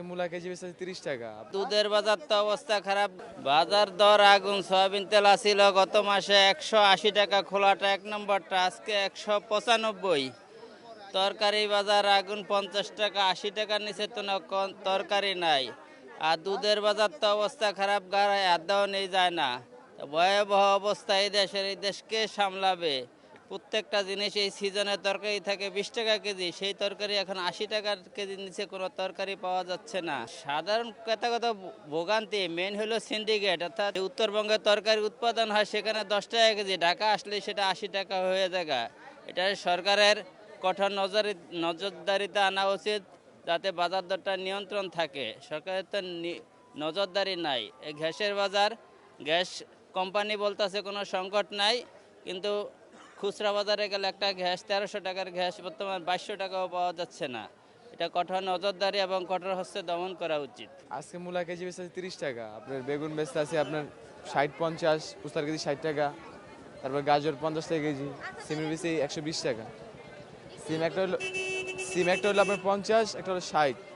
মূলা কেজি বেচে 30 টাকা। দুধের বাজার তো অবস্থা খারাপ, বাজার দর আগুন। সয়াবিন তেল আসিল গত মাসে 180 টাকা খোলাটা, 1 নম্বরটা, আজকে 195। তরকারি বাজার আগুন, 50 টাকা, 80 টাকার নিচে তো তরকারি নাই। আর দুধের বাজার তো অবস্থা খারাপ, গাড়ায় হাত দেওয়া নিয়ে যায় না। ভয়াবহ অবস্থা এই দেশের, এই দেশকে সামলাবে। প্রত্যেকটা জিনিস এই সিজনে তরকারি থাকে 20 টাকা কেজি, সেই তরকারি এখন 80 টাকার কেজির নিচে কোনো তরকারি পাওয়া যাচ্ছে না। সাধারণ কথাগত ভোগান্তি মেন হলো সিন্ডিকেট, অর্থাৎ উত্তরবঙ্গে তরকারি উৎপাদন হয় সেখানে 10 টাকা কেজি, ঢাকা আসলে সেটা 80 টাকা হয়ে যায়। এটা সরকারের কঠোর নজরদারিতে আনা উচিত, যাতে বাজার দরটা নিয়ন্ত্রণ থাকে। সরকারের তো নজরদারি নাই। এই গ্যাসের বাজার, গ্যাস কোম্পানি বলতেছে কোনো সংকট নাই, কিন্তু খুচরা বাজারে গেলে একটা গ্যাস 1300 টাকার গ্যাস বর্তমান 2200 টাকাও পাওয়া যাচ্ছে না। এটা কঠোর নজরদারি এবং কঠোর হস্তে দমন করা উচিত। আজকে মূলা কেজি বেচে 30 টাকা। আপনার বেগুন বেচতে আছে আপনার 60-50, উস্তার কেজি 60 টাকা। তারপর গাজর 50 টাকা কেজি। সিমের বেচে 120 টাকা। সিম একটা হলো আপনার 50, একটা হলো 60।